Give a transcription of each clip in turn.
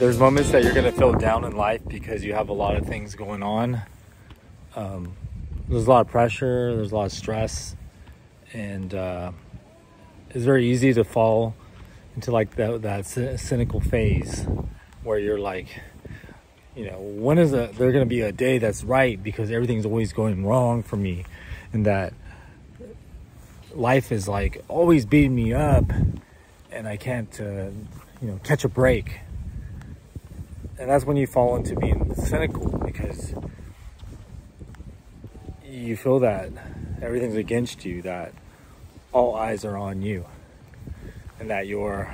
There's moments that you're going to feel down in life because you have a lot of things going on. There's a lot of pressure, there's a lot of stress, and it's very easy to fall into like that cynical phase where you're like, you know, when is there going to be a day that's right, because everything's always going wrong for me, and that life is like always beating me up and I can't catch a break. And that's when you fall into being cynical, because you feel that everything's against you, that all eyes are on you, and that you're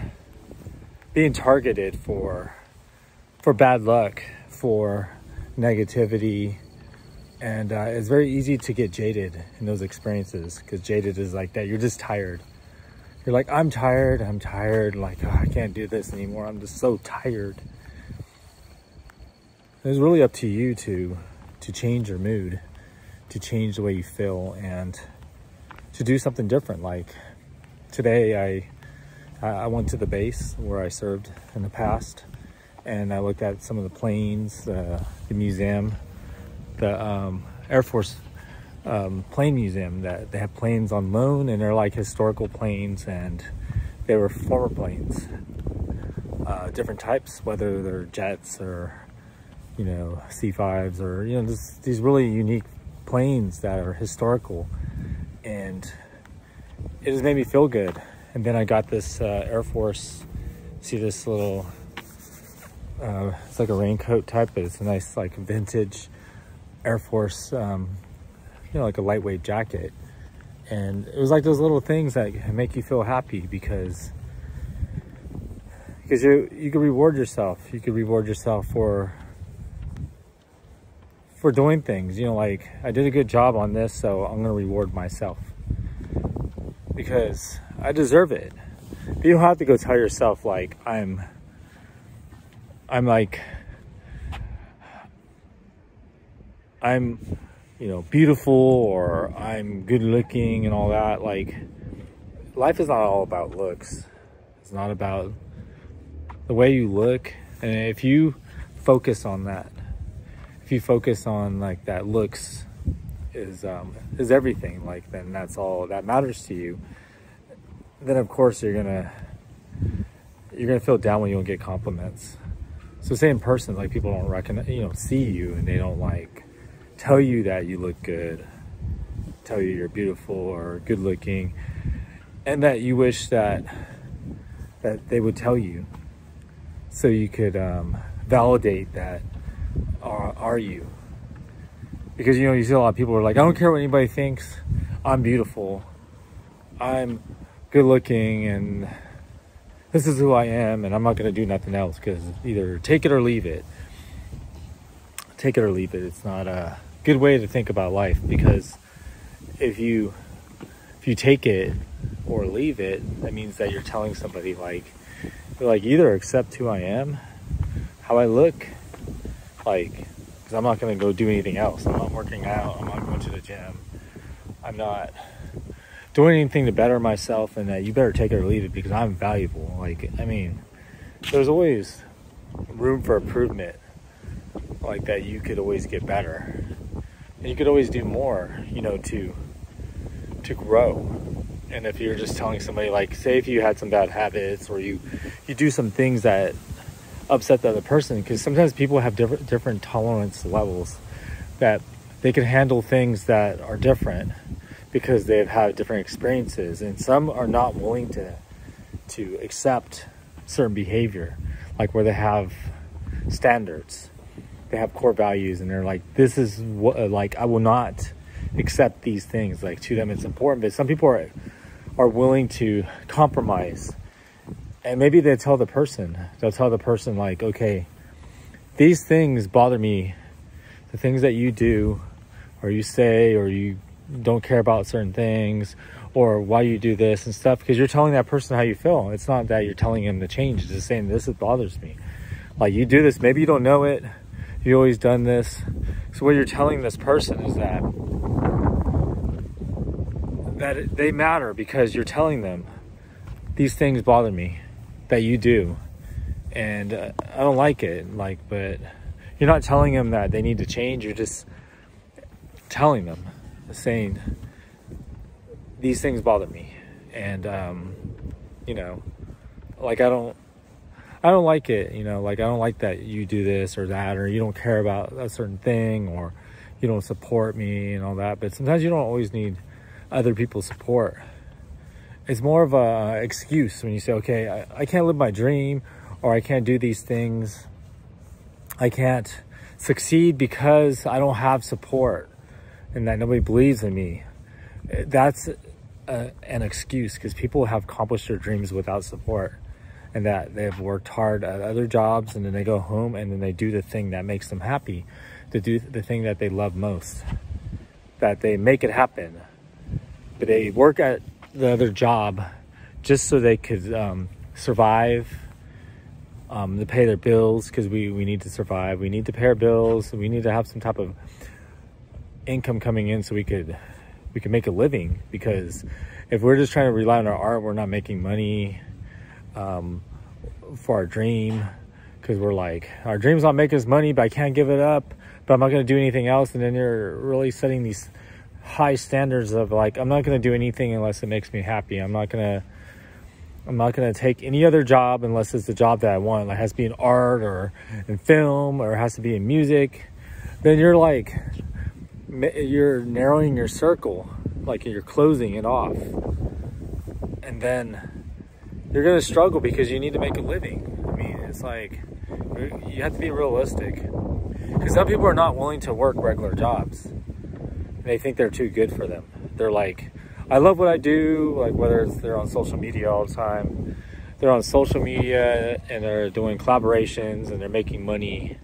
being targeted for bad luck, for negativity. And it's very easy to get jaded in those experiences, because jaded is like that. You're just tired. You're like, I'm tired. Like, oh, I can't do this anymore. I'm just so tired. It's really up to you to change your mood, to change the way you feel, and to do something different. Like today, I went to the base where I served in the past, and I looked at some of the planes, the museum, the Air Force plane museum, that they have planes on loan, and they're like historical planes, and they were former planes, different types, whether they're jets or C5s, or these really unique planes that are historical. And it just made me feel good. And then I got this Air Force, see this little it's like a raincoat type, but it's a nice like vintage Air Force, like a lightweight jacket. And it was like those little things that make you feel happy, because you could reward yourself. You could reward yourself for doing things, like, I did a good job on this, so I'm gonna reward myself because I deserve it. But you don't have to go tell yourself like I'm beautiful, or I'm good looking and all that. Like, life is not all about looks. It's not about the way you look. And if you focus on that, if you focus on like that looks is everything, like, then that's all that matters to you, then of course you're gonna feel down when you don't get compliments. So say in person, like, people don't recognize, see you, and they don't like tell you that you look good, tell you you're beautiful or good looking, and that you wish that they would tell you, so you could validate that are you. Because you see a lot of people who are like, I don't care what anybody thinks, I'm beautiful, I'm good looking, and this is who I am, and I'm not going to do nothing else, because either take it or leave it. Take it or leave it. It's not a good way to think about life, because if you take it or leave it, that means that you're telling somebody like either accept who I am, how I look, like, because I'm not going to go do anything else. I'm not working out, I'm not going to the gym, I'm not doing anything to better myself, and that you better take it or leave it, because I'm valuable. Like, I mean, there's always room for improvement, like that. You could always get better, and you could always do more, to grow. And if you're just telling somebody, like, say if you had some bad habits, or you do some things that upset the other person, because sometimes people have different tolerance levels, that they can handle things that are different because they've had different experiences, and some are not willing to accept certain behavior, like where they have standards, they have core values, and they're like, this is what, like, I will not accept these things. Like, to them it's important. But some people are willing to compromise, and maybe they'll tell the person like, okay, these things bother me, the things that you do or you say, or you don't care about certain things, or why you do this and stuff, because you're telling that person how you feel. It's not that you're telling him to change, it's just saying, this bothers me, like, you do this, maybe you don't know it, you've always done this. So what you're telling this person is that they matter, because you're telling them, these things bother me that you do, And I don't like it. Like, but you're not telling them that they need to change. You're just telling them, saying, these things bother me. And, you know, like, I don't like it, you know, like, I don't like that you do this or that, or you don't care about a certain thing, or you don't support me and all that. But sometimes you don't always need other people's support. It's more of a excuse when you say, okay, I can't live my dream, or I can't do these things. I can't succeed because I don't have support and that nobody believes in me. That's an excuse, because people have accomplished their dreams without support, and that they've worked hard at other jobs, and then they go home and then they do the thing that makes them happy, to do the thing that they love most, that they make it happen. But they work at the other job just so they could survive, to pay their bills, because we need to survive. We need to pay our bills. We need to have some type of income coming in so we can make a living. Because if we're just trying to rely on our art, we're not making money for our dream, because we're like, our dream's not making us money, but I can't give it up, but I'm not going to do anything else. And then you're really setting these high standards of like, I'm not going to do anything unless it makes me happy. I'm not going to take any other job unless it's the job that I want. Like, it has to be in art or in film, or it has to be in music. Then you're like, you're narrowing your circle, like you're closing it off. And then you're going to struggle because you need to make a living. I mean, it's like, you have to be realistic. Because some people are not willing to work regular jobs. They think they're too good for them. They're like, I love what I do, like whether it's they're on social media all the time. They're on social media and they're doing collaborations and they're making money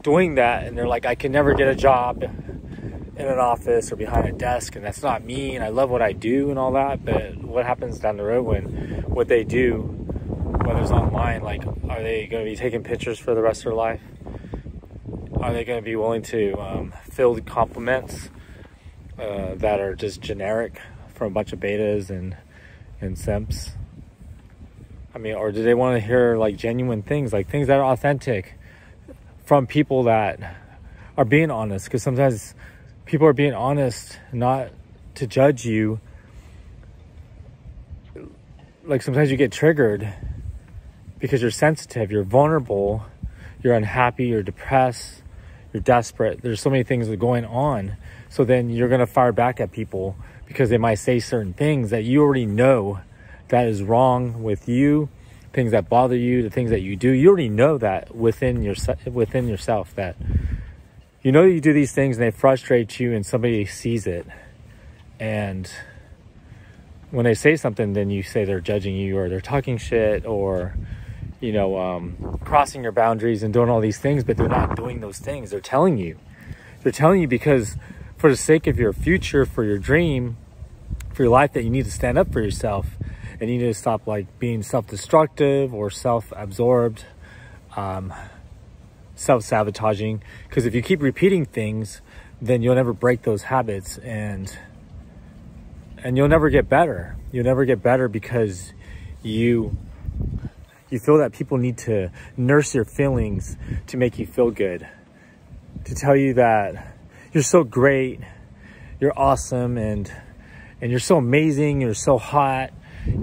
doing that. And they're like, I can never get a job in an office or behind a desk, and that's not me, and I love what I do and all that. But what happens down the road when what they do, whether it's online, like, are they going to be taking pictures for the rest of their life? Are they going to be willing to fill compliments that are just generic from a bunch of betas and simps? I mean, or do they want to hear like genuine things, like things that are authentic from people that are being honest? Because sometimes people are being honest not to judge you. Like, sometimes you get triggered because you're sensitive, you're vulnerable, you're unhappy, you're depressed, you're desperate. There's so many things that are going on. So then you're going to fire back at people because they might say certain things that you already know that is wrong with you, things that bother you, the things that you do. You already know that within yourself, that you know you do these things and they frustrate you, and somebody sees it. And when they say something, then you say they're judging you, or they're talking shit, or, you know, crossing your boundaries and doing all these things, but they're not doing those things. They're telling you. They're telling you because for the sake of your future, for your dream, for your life, that you need to stand up for yourself, and you need to stop like being self-destructive or self-absorbed, self-sabotaging. Because if you keep repeating things, then you'll never break those habits, and you'll never get better. You'll never get better because you feel that people need to nurse your feelings to make you feel good, to tell you that you're so great, you're awesome, and you're so amazing, you're so hot,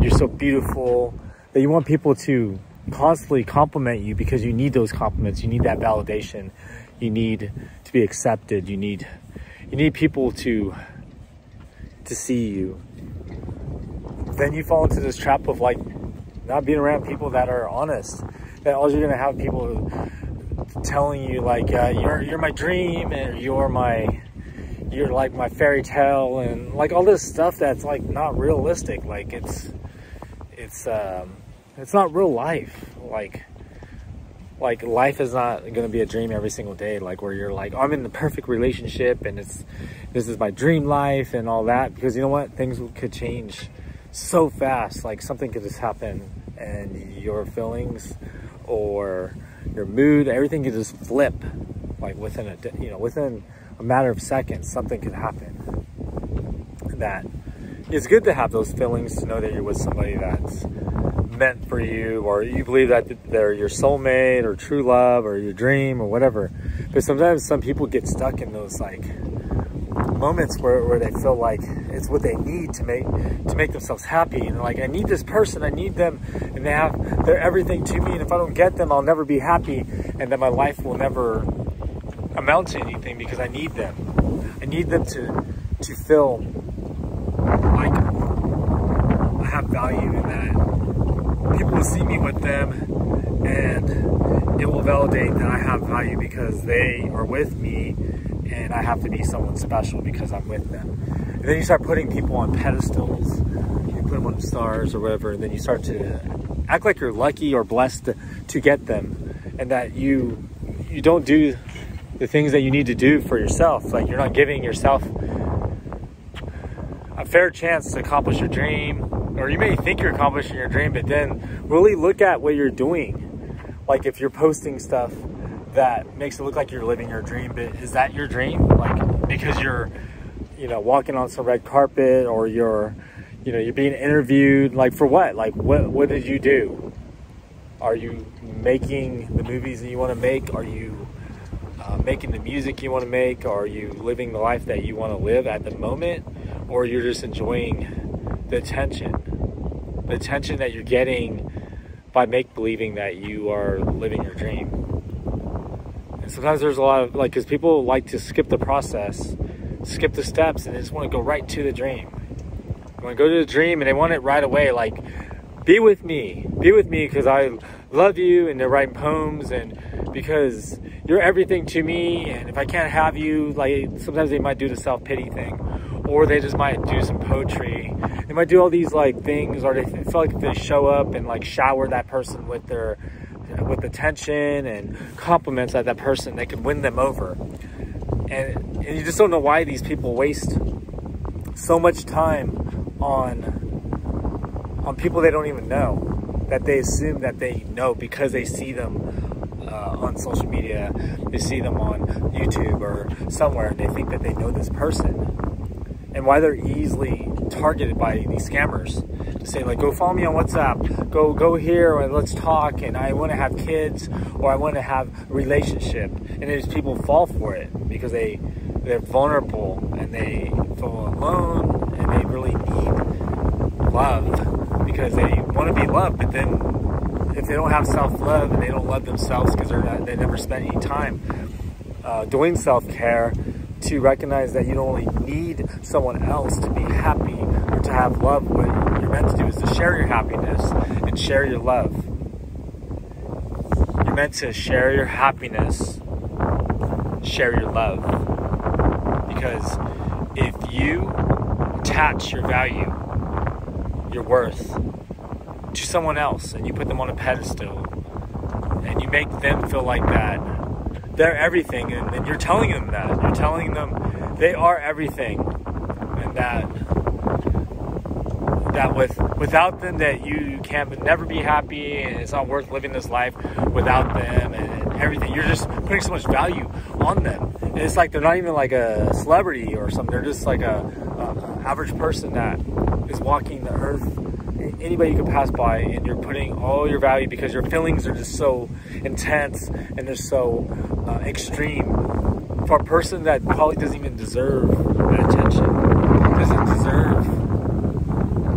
you're so beautiful, that you want people to constantly compliment you because you need those compliments. You need that validation. You need to be accepted. You need people to see you. Then you fall into this trap of like not being around people that are honest. That all you're gonna have people telling you like, you're my dream, and you're like my fairy tale, and like all this stuff that's like not realistic. Like it's not real life. Like life is not going to be a dream every single day, like where you're like, oh, I'm in the perfect relationship and this is my dream life and all that. Because you know what, things could change so fast. Like something could just happen and your feelings or your mood, everything could just flip, like within a matter of seconds. Something could happen. That it's good to have those feelings, to know that you're with somebody that's meant for you, or you believe that they're your soulmate or true love or your dream or whatever. But sometimes some people get stuck in those like moments where they feel like it's what they need to make themselves happy, and they're like, I need this person, I need them, and they're everything to me, and if I don't get them, I'll never be happy, and then my life will never amount to anything because I need them. I need them to feel like I have value, in that people will see me with them, and it will validate that I have value because they are with me, and I have to be someone special because I'm with them. And then you start putting people on pedestals, you put them on stars or whatever, and then you start to act like you're lucky or blessed to get them, and that you don't do the things that you need to do for yourself. Like, you're not giving yourself a fair chance to accomplish your dream, or you may think you're accomplishing your dream, but then really look at what you're doing. Like, if you're posting stuff that makes it look like you're living your dream, but is that your dream? Like, because you're, walking on some red carpet, or you're being interviewed, like, for what? Like, what did you do? Are you making the movies that you want to make? Are you making the music you want to make? Are you living the life that you want to live at the moment? Or you're just enjoying the attention that you're getting by believing that you are living your dream? And sometimes there's a lot of, like, because people like to skip the process, skip the steps, and they just want to go right to the dream. They want to go to the dream, and they want it right away. Like, be with me because I love you, and they're writing poems, and because you're everything to me, and if I can't have you, like, sometimes they might do the self-pity thing, or they just might do some poetry. They might do all these, like, things, or they feel like if they show up and, like, shower that person with attention and compliments at that person, they can win them over. And you just don't know why these people waste so much time on people they don't even know, that they assume that they know because they see them on social media, they see them on YouTube or somewhere, and they think that they know this person. And why they're easily targeted by these scammers to say, like, go follow me on WhatsApp, go here, and let's talk, and I want to have kids, or I want to have a relationship. And these people fall for it because they're vulnerable, and they feel alone, and they really need love because they want to be loved. But then if they don't have self-love, and they don't love themselves because they never spent any time doing self-care, to recognize that you don't only need someone else to be happy or to have love. What you're meant to do is to share your happiness and share your love. You're meant to share your happiness, share your love. Because if you attach your value, your worth to someone else, and you put them on a pedestal, and you make them feel like that they're everything, and you're telling them that. You're telling them they are everything, and that without them, that you can never be happy, and it's not worth living this life without them, and everything. You're just putting so much value on them. And it's like they're not even like a celebrity or something. They're just like a average person that is walking the earth. Anybody you could pass by, and you're putting all your value because your feelings are just so intense and they're so extreme for a person that probably doesn't even deserve that attention, doesn't deserve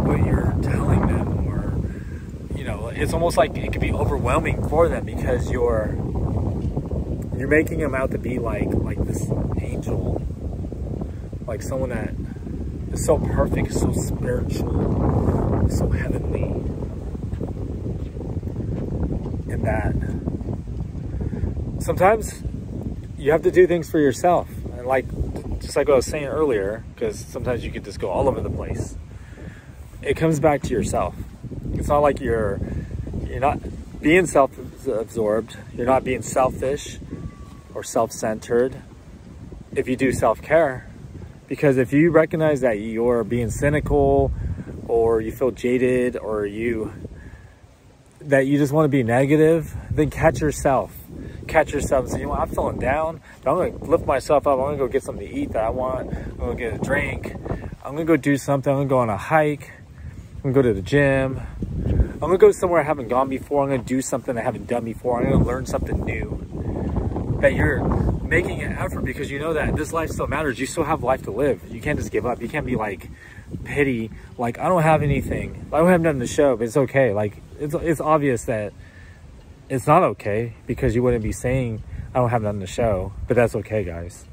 what you're telling them, or it's almost like it could be overwhelming for them because you're making them out to be like this angel, like someone that is so perfect, so spiritual, so heavenly, and that sometimes you have to do things for yourself. And just like what I was saying earlier, because sometimes you could just go all over the place, it comes back to yourself. It's not like you're not being self-absorbed, you're not being selfish or self-centered if you do self-care. Because if you recognize that you're being cynical, or you feel jaded, or that you just want to be negative, then catch yourself and say, I'm feeling down, but I'm going to lift myself up. I'm going to go get something to eat that I want. I'm going to get a drink. I'm going to go do something. I'm going to go on a hike. I'm going to go to the gym. I'm gonna go somewhere I haven't gone before. I'm gonna do something I haven't done before. I'm gonna learn something new. That you're making an effort because you know that this life still matters. You still have life to live. You can't just give up. You can't be like pity, like I don't have anything. I don't have nothing to show, but it's okay. Like it's obvious that it's not okay because you wouldn't be saying I don't have nothing to show, but that's okay, guys.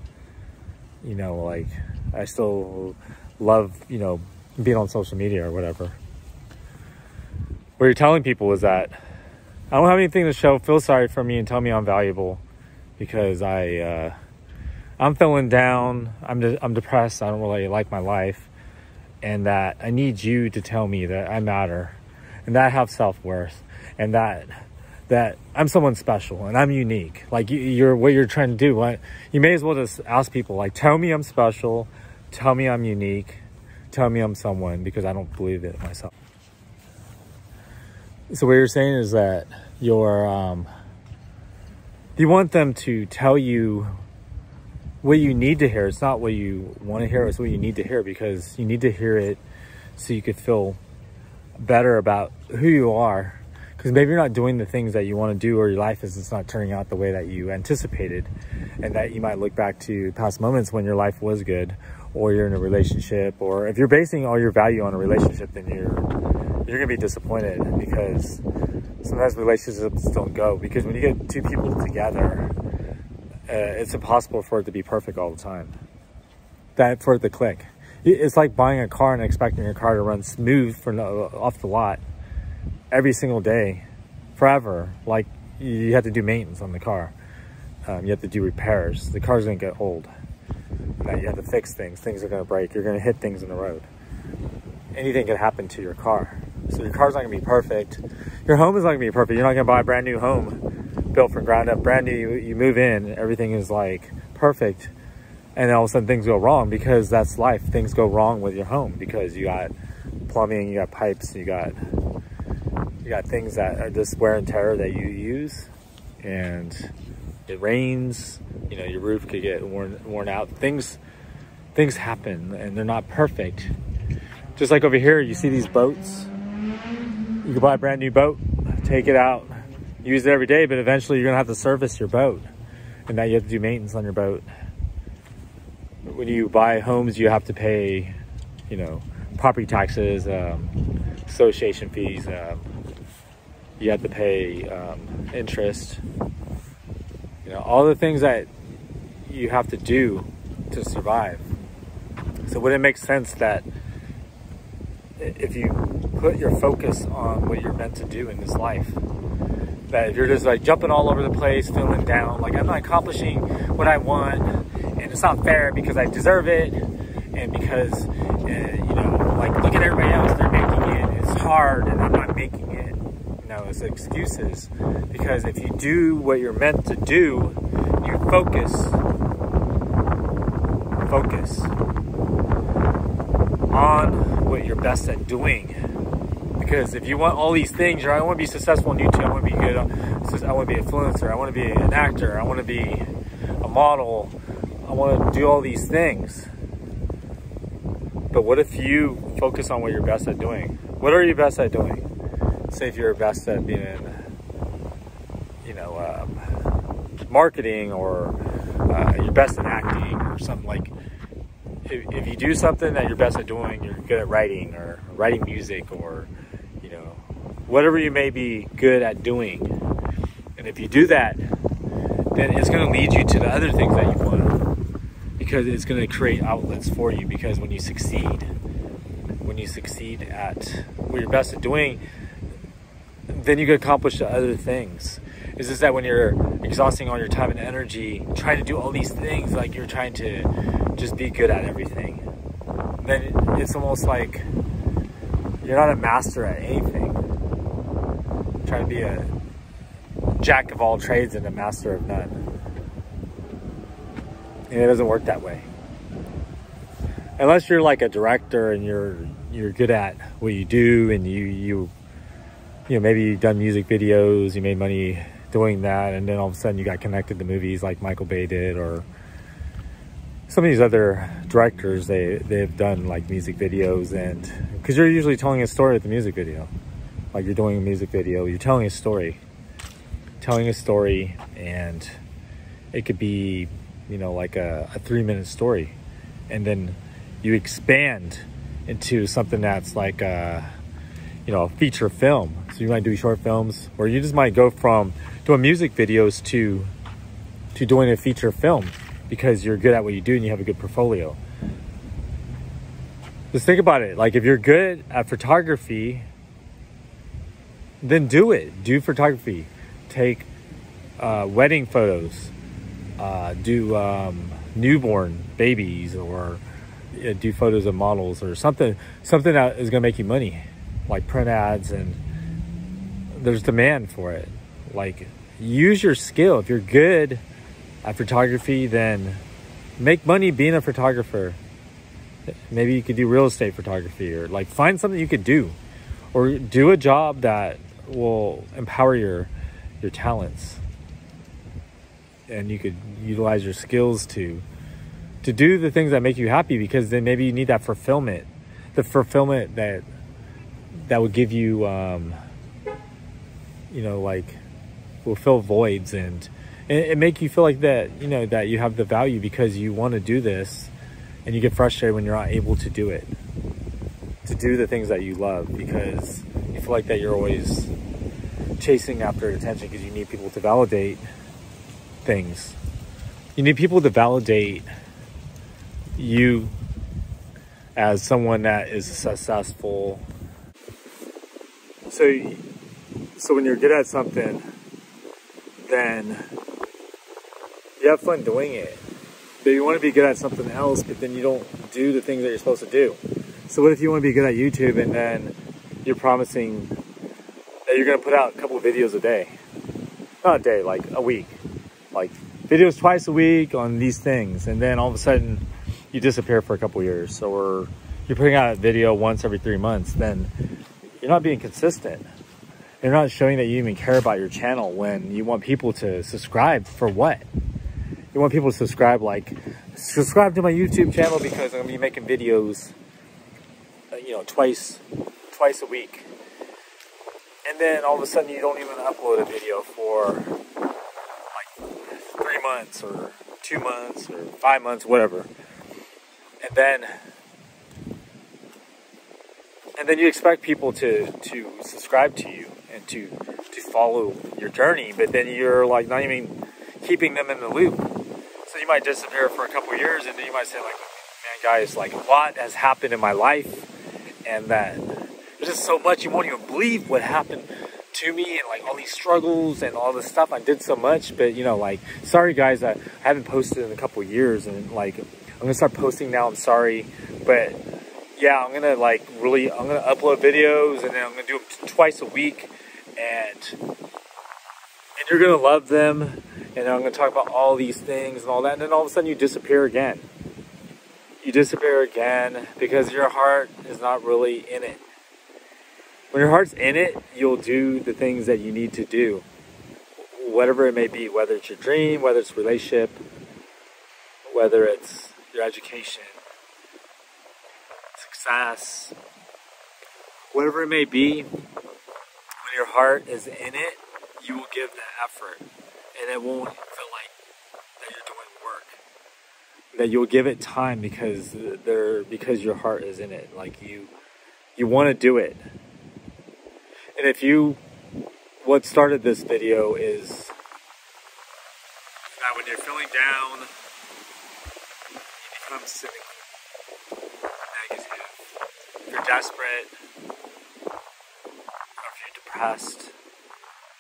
You know, like I still love, you know, being on social media or whatever. What you're telling people is that I don't have anything to show. Feel sorry for me and tell me I'm valuable because I'm feeling down. I'm depressed. I don't really like my life, and that I need you to tell me that I matter, and that I have self-worth, and that I'm someone special and I'm unique. Like you're what you're trying to do. You may as well just ask people like, tell me I'm special, tell me I'm unique, tell me I'm someone, because I don't believe it myself. So what you're saying is that you want them to tell you what you need to hear. It's not what you want to hear, it's what you need to hear, because you need to hear it so you could feel better about who you are. Because maybe you're not doing the things that you want to do, or your life is just not turning out the way that you anticipated, and that you might look back to past moments when your life was good, or you're in a relationship, or if you're basing all your value on a relationship, then you're gonna be disappointed, because sometimes relationships don't go, because when you get two people together, it's impossible for it to be perfect all the time, for it to click. It's like buying a car and expecting your car to run smooth off the lot every single day forever. Like you have to do maintenance on the car, you have to do repairs. The car's gonna get old, and you have to fix things are gonna break, you're gonna hit things in the road, anything can happen to your car. So your car's not gonna be perfect, your home is not gonna be perfect. You're not gonna buy a brand new home built from ground up, brand new. You move in, everything is like perfect, and then all of a sudden things go wrong, because that's life. Things go wrong with your home because you got plumbing, you got pipes, you got things that are just wear and tear that you use, and it rains, you know, your roof could get worn out. Things happen and they're not perfect. Just like over here, you see these boats. You can buy a brand new boat, take it out, use it every day, but eventually you're gonna have to service your boat, and now you have to do maintenance on your boat. When you buy homes, you have to pay, you know, property taxes, association fees, you have to pay interest, you know, all the things that you have to do to survive. So would it make sense that if you put your focus on what you're meant to do in this life, that if you're just like jumping all over the place, feeling down, like I'm not accomplishing what I want, and it's not fair because I deserve it, and because you know, like look at everybody else, they're making it, it's hard and I'm not making it. No, it's excuses. Because if you do what you're meant to do, you focus on what you're best at doing. Because if you want all these things, I want to be successful on YouTube, I want to be good, I want to be an influencer, I want to be an actor, I want to be a model, I want to do all these things. But what if you focus on what you're best at doing? What are you best at doing? Say if you're best at being, you know, marketing, or you're best at acting or something. Like if you do something that you're best at doing, you're good at writing or writing music, or you know, whatever you may be good at doing, and if you do that, then it's going to lead you to the other things that you want, because it's going to create outlets for you. Because when you succeed at what you're best at doing, then you can accomplish the other things. It's just that when you're exhausting all your time and energy trying to do all these things, like you're trying to just be good at everything, then it's almost like you're not a master at anything. You're trying to be a jack of all trades and a master of none. And it doesn't work that way. Unless you're like a director and you're good at what you do, and you know, maybe you've done music videos, you made money doing that, and then all of a sudden you got connected to movies like Michael Bay did, or some of these other directors, they've done like music videos, and because you're usually telling a story with the music video, like you're doing a music video, you're telling a story, and it could be, you know, like a 3-minute story, and then you expand into something that's like a, you know, a feature film. So you might do short films, or you just might go from doing music videos to doing a feature film because you're good at what you do and you have a good portfolio. Just think about it. Like, if you're good at photography, then do it. Do photography. Take wedding photos. Do newborn babies, or do photos of models, or something that is going to make you money, like print ads, and there's demand for it. Like, use your skill. If you're good at photography, then make money being a photographer. Maybe you could do real estate photography, or like find something you could do, or do a job that will empower your talents, and you could utilize your skills to do the things that make you happy, because then maybe you need that fulfillment, that would give you you know, like, will fill voids and make you feel like that, you know, that you have the value because you want to do this, and you get frustrated when you're not able to do it, to do the things that you love, because you feel like that you're always chasing after attention, because you need people to validate things. You need people to validate you as someone that is successful. So when you're good at something, then you have fun doing it. But you want to be good at something else, but then you don't do the things that you're supposed to do. So what if you want to be good at YouTube, and then you're promising that you're going to put out a couple of videos a day? Not a day, like a week. Like videos twice a week on these things, and then all of a sudden you disappear for a couple of years. Or you're putting out a video once every 3 months, then you're not being consistent. You're not showing that you even care about your channel, when you want people to subscribe for what? You want people to subscribe, like, subscribe to my YouTube channel because I'm going to be making videos, you know, twice a week. And then all of a sudden you don't even upload a video for like 3 months or 2 months or 5 months, whatever. And then you expect people to subscribe to you and to follow your journey, but then you're like not even keeping them in the loop. So you might disappear for a couple of years, and then you might say, like, man, guys, like, what has happened in my life? And that there's just so much, you won't even believe what happened to me, and like all these struggles and all this stuff. I did so much, but you know, like, sorry guys, I haven't posted in a couple of years, and like, I'm gonna start posting now. I'm sorry, but yeah, I'm gonna upload videos, and then I'm gonna do them twice a week, and you're gonna love them, and I'm gonna talk about all these things and all that, and then all of a sudden you disappear again. You disappear again because your heart is not really in it. When your heart's in it, you'll do the things that you need to do, whatever it may be, whether it's your dream, whether it's a relationship, whether it's your education, success, whatever it may be. When your heart is in it, you will give the effort, and it won't feel like that you're doing work. That you'll give it time because your heart is in it. Like, you want to do it. And what started this video is that when you're feeling down, you become cynical, negative. If you're desperate, or if you're depressed,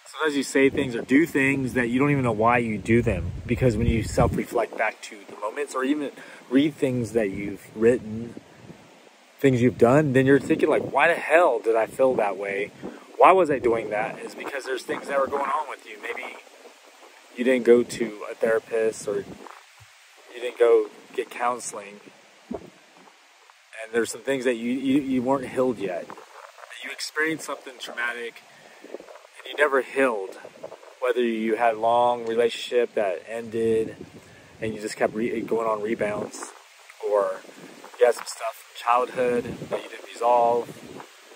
sometimes you say things or do things that you don't even know why you do them, because when you self-reflect back to the moments, or even read things that you've written, things you've done, then you're thinking, like, why the hell did I feel that way? Why was I doing that? It's because there's things that were going on with you. Maybe you didn't go to a therapist, or you didn't go get counseling, and there's some things that you weren't healed yet. You experienced something traumatic and you never healed. Whether you had a long relationship that ended and you just kept going on rebounds, or you had some stuff from childhood that you didn't resolve,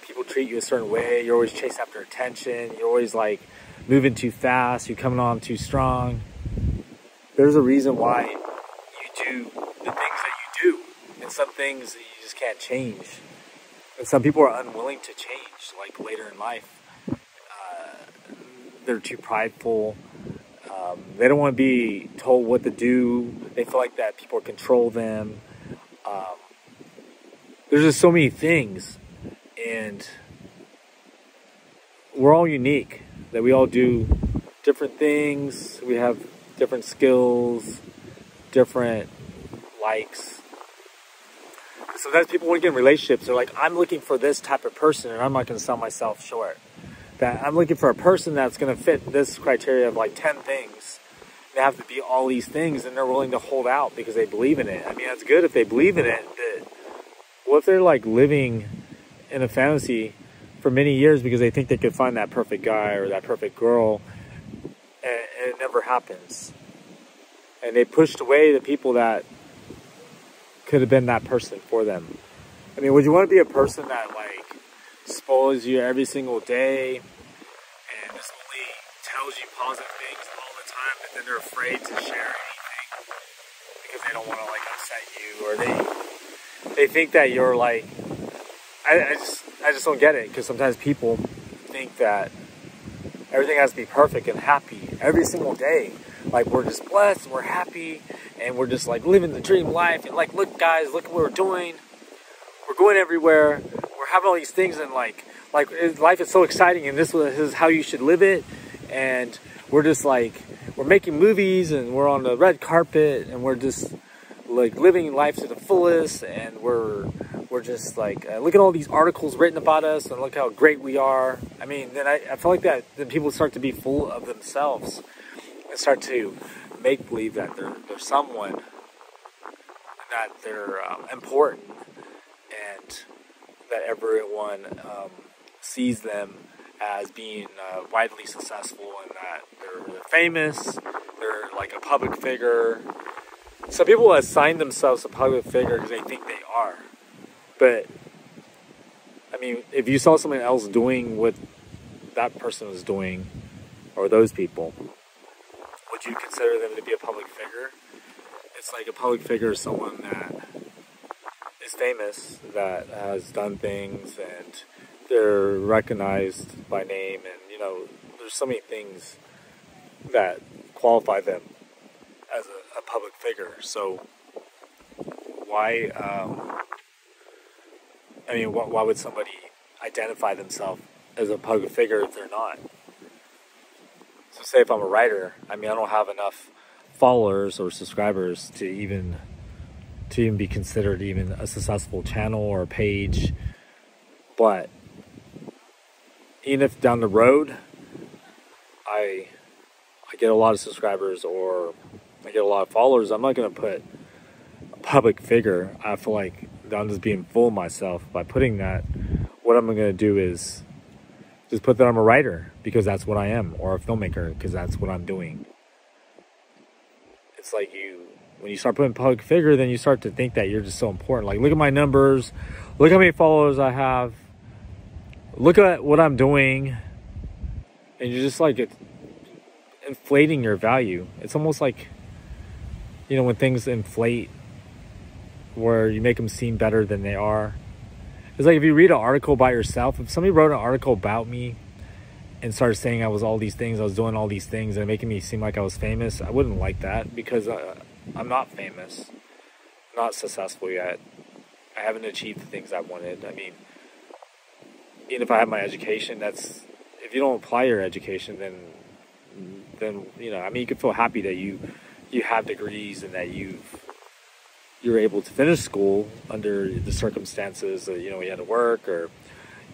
people people treat you a certain way. You're always chasing after attention. You're always like moving too fast. You're coming on too strong. There's a reason why you do the things that you do. And some things you just can't change. And some people are unwilling to change, like later in life. They're too prideful. They don't want to be told what to do. They feel like that people control them. There's just so many things. And we're all unique. That we all do different things. We have different skills, different likes. Sometimes people want to get in relationships. They're like, I'm looking for this type of person, and I'm not going to sell myself short. That I'm looking for a person that's going to fit this criteria of like 10 things. They have to be all these things, and they're willing to hold out because they believe in it. I mean, that's good if they believe in it. But what if they're like living in a fantasy for many years because they think they could find that perfect guy or that perfect girl, and it never happens. And they pushed away the people that could have been that person for them. I mean, would you want to be a person that like spoils you every single day and just only tells you positive things all the time, but then they're afraid to share anything because they don't want to like upset you, or they think that you're like, I just don't get it, because sometimes people think that everything has to be perfect and happy every single day. Like we're just blessed and we're happy and we're just like living the dream life, and like, look guys, look what we're doing. We're going everywhere. We're having all these things, and like life is so exciting, and this is how you should live it. And we're just like, we're making movies and we're on the red carpet and we're just like living life to the fullest, and we're just like, look at all these articles written about us and look how great we are. I mean, then I feel like that then people start to be full of themselves and start to make believe that they're someone, that they're important, and that everyone sees them as being widely successful, and that they're famous, they're like a public figure. Some people assign themselves a public figure because they think they are. But, I mean, if you saw someone else doing what that person was doing, or those people, would you consider them to be a public figure? It's like a public figure is someone that is famous, that has done things, and they're recognized by name, and, you know, there's so many things that qualify them as a public figure. So, why would somebody identify themselves as a public figure if they're not? So say if I'm a writer, I mean, I don't have enough followers or subscribers to even be considered even a successful channel or page. But even if down the road I get a lot of subscribers or I get a lot of followers, I'm not going to put a public figure. I feel like I'm just being full of myself by putting that. What I'm going to do is just put that I'm a writer because that's what I am, or a filmmaker because that's what I'm doing. It's like when you start putting public figure, then you start to think that you're just so important. Like, look at my numbers, look how many followers I have, look at what I'm doing, and you're just like inflating your value. It's almost like, you know, when things inflate, where you make them seem better than they are. It's like if you read an article about yourself, if somebody wrote an article about me and started saying I was all these things, I was doing all these things, and making me seem like I was famous, I wouldn't like that, because I'm not famous, I'm not successful yet. I haven't achieved the things I wanted. I mean, even if I have my education, if you don't apply your education, then you know, I mean, you can feel happy that you have degrees and that you're able to finish school under the circumstances. You know, you had to work, or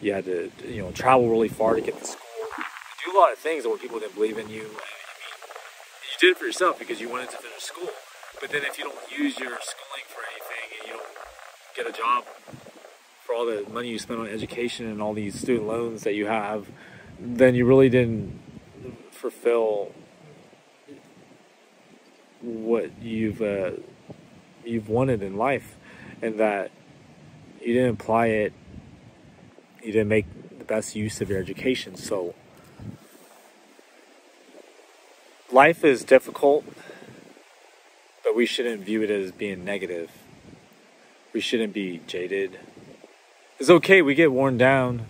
you had to, you know, travel really far to get to school. You do a lot of things where people didn't believe in you. I mean, you did it for yourself because you wanted to finish school. But then if you don't use your schooling for anything, and you don't get a job for all the money you spent on education and all these student loans that you have, then you really didn't fulfill what you've wanted in life, and that you didn't apply it You didn't make the best use of your education. So life is difficult, but we shouldn't view it as being negative. We shouldn't be jaded. It's okay, we get worn down.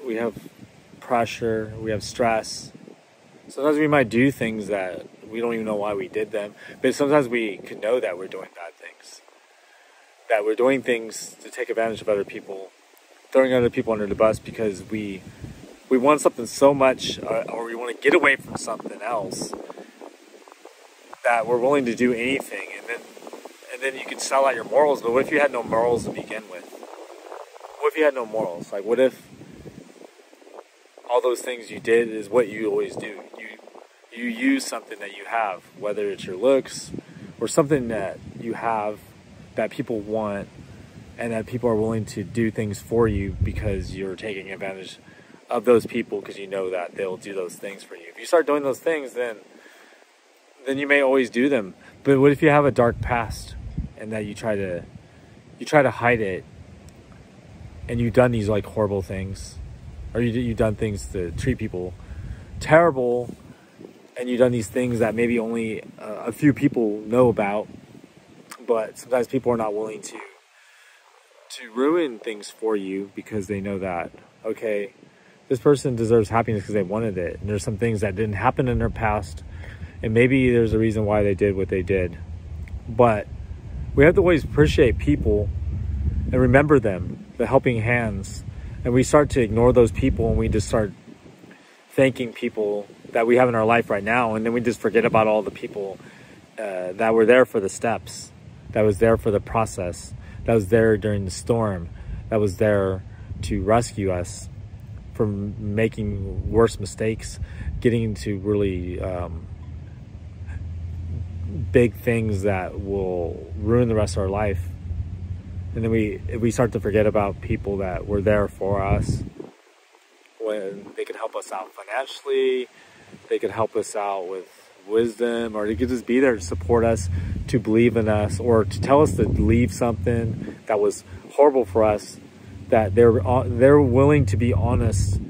We have pressure, we have stress. Sometimes we might do things that we don't even know why we did them. But sometimes we can know that we're doing bad things. That we're doing things to take advantage of other people, throwing other people under the bus because we want something so much, or we want to get away from something else, that we're willing to do anything. And then you can sell out your morals. But what if you had no morals to begin with? What if you had no morals? Like, what if all those things you did is what you always do? You use something that you have, whether it's your looks or something that you have that people want, and that people are willing to do things for you because you're taking advantage of those people because you know that they'll do those things for you. If you start doing those things, then you may always do them. But what if you have a dark past and that you try to hide it, and you've done these like horrible things, or you've done things to treat people terrible, and you've done these things that maybe only a few people know about, but sometimes people are not willing to ruin things for you because they know that, okay, this person deserves happiness because they wanted it. And there's some things that didn't happen in their past, and maybe there's a reason why they did what they did. But we have to always appreciate people and remember them, the helping hands. And we start to ignore those people, and we just start thanking people that we have in our life right now. And then we just forget about all the people that were there for the steps, that was there for the process, that was there during the storm, that was there to rescue us from making worse mistakes, getting into really big things that will ruin the rest of our life. And then we start to forget about people that were there for us when they could help us out financially, they could help us out with wisdom, or they could just be there to support us, to believe in us, or to tell us to leave something that was horrible for us, that they're willing to be honest,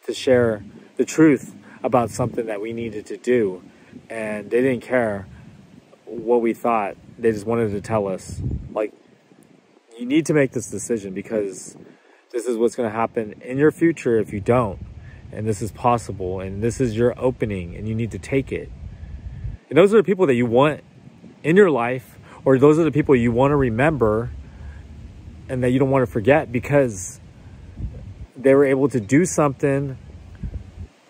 to share the truth about something that we needed to do. And they didn't care what we thought. They just wanted to tell us, like, you need to make this decision because this is what's going to happen in your future if you don't. And this is possible, and this is your opening, and you need to take it. And those are the people that you want in your life, or those are the people you want to remember and that you don't want to forget, because they were able to do something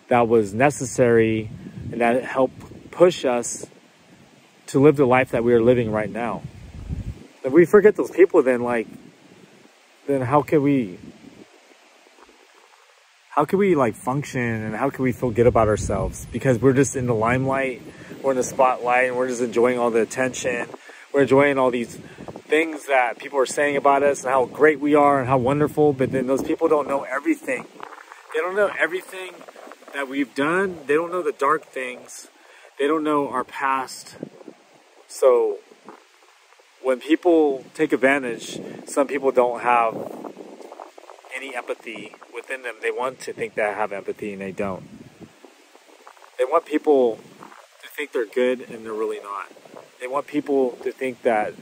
that was necessary and that helped push us to live the life that we are living right now. If we forget those people, then how can we like function, and how can we feel good about ourselves? Because we're just in the limelight, we're in the spotlight, and we're just enjoying all the attention. We're enjoying all these things that people are saying about us and how great we are and how wonderful, but then those people don't know everything. They don't know everything that we've done. They don't know the dark things. They don't know our past. So when people take advantage, some people don't have any empathy within them. They want to think they have empathy, and they don't. They want people to think they're good, and they're really not. They want people to think that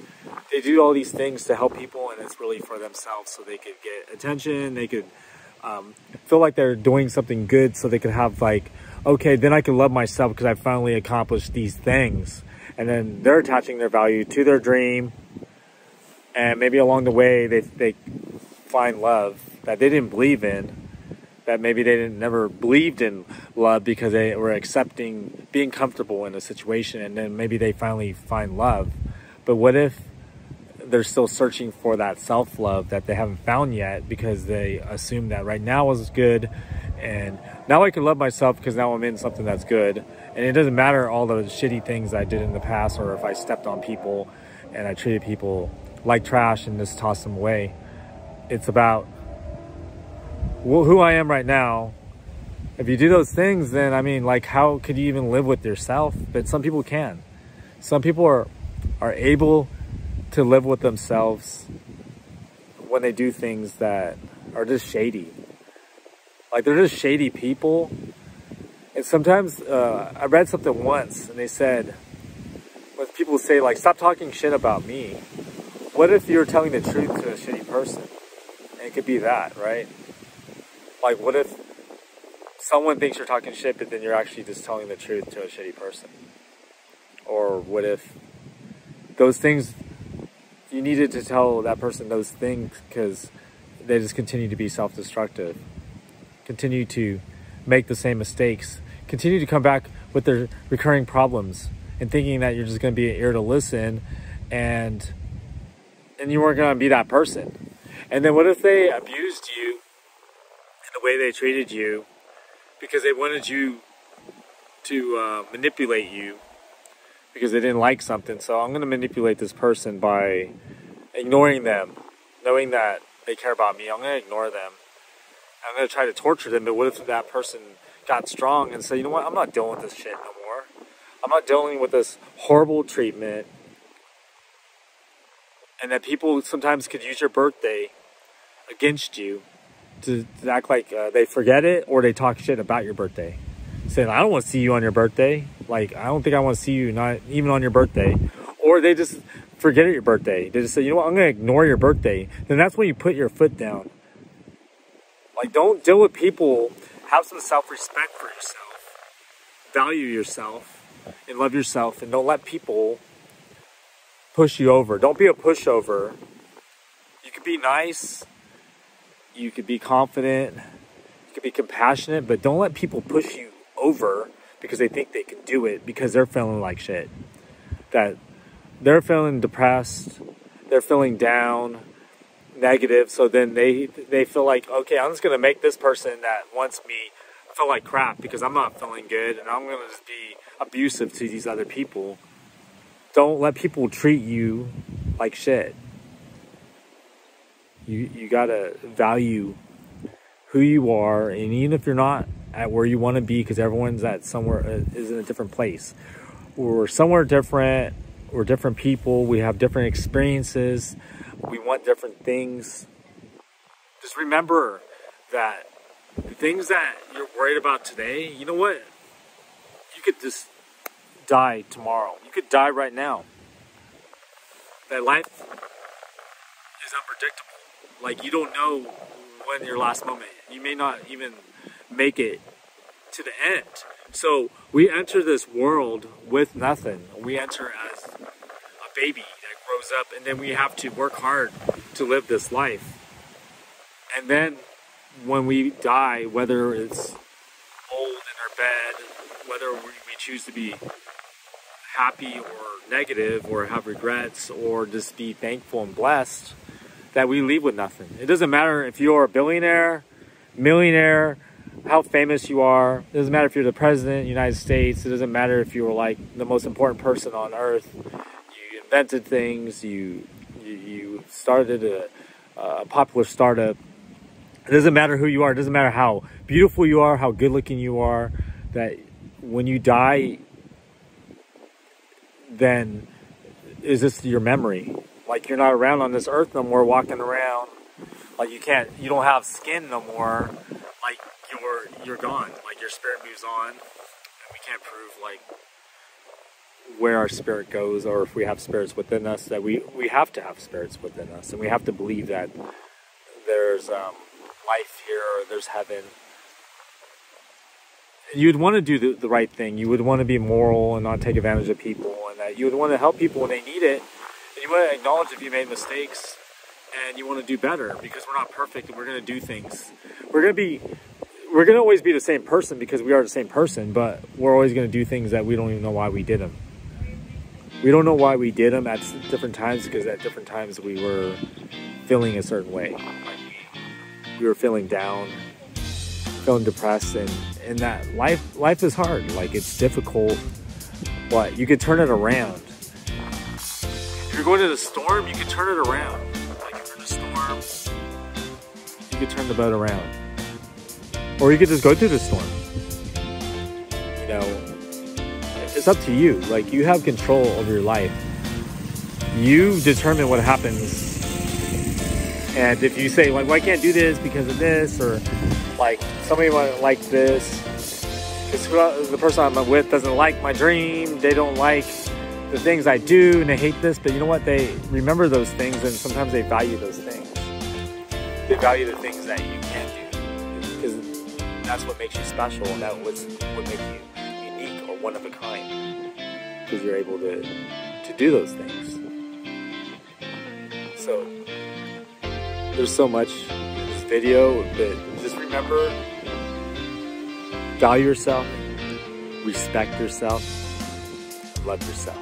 they do all these things to help people, and it's really for themselves, so they could get attention. They could feel like they're doing something good, so they could have like, okay, then I can love myself because I finally accomplished these things. And then they're attaching their value to their dream, and maybe along the way they find love that they didn't believe in, that maybe they never believed in love because they were accepting being comfortable in a situation, and then maybe they finally find love. But what if they're still searching for that self-love that they haven't found yet, because they assume that right now is good, and now I can love myself because now I'm in something that's good, and it doesn't matter all the shitty things I did in the past, or if I stepped on people and I treated people like trash and just tossed them away. It's about who I am right now. If you do those things, then I mean, like, how could you even live with yourself? But some people can. Some people are able to live with themselves when they do things that are just shady. Like, they're just shady people. And sometimes, I read something once, and they said, when people say, like, stop talking shit about me, what if you're telling the truth to a shitty person? And it could be that, right? Like, what if someone thinks you're talking shit, but then you're actually just telling the truth to a shitty person? Or what if those things, you needed to tell that person those things because they just continue to be self-destructive, continue to make the same mistakes, continue to come back with their recurring problems, and thinking that you're just going to be an ear to listen, and you weren't going to be that person. And then what if they abused you in the way they treated you because they wanted you to manipulate you because they didn't like something? So I'm going to manipulate this person by ignoring them, knowing that they care about me. I'm going to ignore them. I'm going to try to torture them. But what if that person got strong and said, you know what, I'm not dealing with this shit no more. I'm not dealing with this horrible treatment. And that people sometimes could use your birthday against you to act like they forget it, or they talk shit about your birthday. Saying, I don't want to see you on your birthday. Like, I don't think I want to see you not even on your birthday. Or they just forget your birthday. They just say, you know what, I'm going to ignore your birthday. Then that's when you put your foot down. Like, don't deal with people. Have some self-respect for yourself. Value yourself and love yourself. And don't let people push you over. Don't be a pushover. You could be nice. You could be confident. You could be compassionate. But don't let people push you over because they think they can do it because they're feeling like shit. That they're feeling depressed. They're feeling down, negative. So then they feel like, okay, I'm just going to make this person that wants me feel like crap because I'm not feeling good, and I'm going to just be abusive to these other people. Don't let people treat you like shit. You got to value who you are, and even if you're not at where you want to be, because everyone's at somewhere is in a different place. We're somewhere different. We're different people. We have different experiences. We want different things. Just remember that the things that you're worried about today, you know what? You could just die tomorrow. You could die right now. That life is unpredictable. Like, you don't know when your last moment. You may not even make it to the end. So we enter this world with nothing. We enter as a baby that grows up, and then we have to work hard to live this life. And then when we die, whether it's old in our bed, whether we choose to be happy or negative or have regrets or just be thankful and blessed, that we leave with nothing. It doesn't matter if you're a billionaire, millionaire, how famous you are. It doesn't matter if you're the president of the United States. It doesn't matter if you were like the most important person on earth. You invented things. You started a popular startup. It doesn't matter who you are. It doesn't matter how beautiful you are, how good looking you are. That when you die, then is this your memory? Like, you're not around on this earth no more, walking around. Like, you don't have skin no more. Like, you're gone. Like, your spirit moves on. And we can't prove, like, where our spirit goes, or if we have spirits within us. That we have to have spirits within us. And we have to believe that there's life here, or there's heaven. And you'd want to do the right thing. You would want to be moral and not take advantage of people. And that you would want to help people when they need it. And you want to acknowledge if you made mistakes, and you want to do better, because we're not perfect and we're going to do things. We're going to always be the same person because we are the same person, but we're always going to do things that we don't even know why we did them. We don't know why we did them at different times, because at different times we were feeling a certain way. We were feeling down, feeling depressed, and that life is hard. Like, it's difficult, but you could turn it around. If you're going to the storm, you can turn it around. Like, if you're in a storm, you could turn the boat around. Or you could just go through the storm. You know, it's up to you. Like, you have control over your life. You determine what happens And if you say, like, well, I can't do this because of this, or like somebody might like this, because the person I'm with doesn't like my dream, they don't like the things I do, and they hate this, but you know what? They remember those things, and sometimes they value those things. They value the things that you can't do, because that's what makes you special, and that's what makes you unique or one of a kind, because you're able to do those things. So there's so much in this video, but just remember, value yourself, respect yourself, love yourself.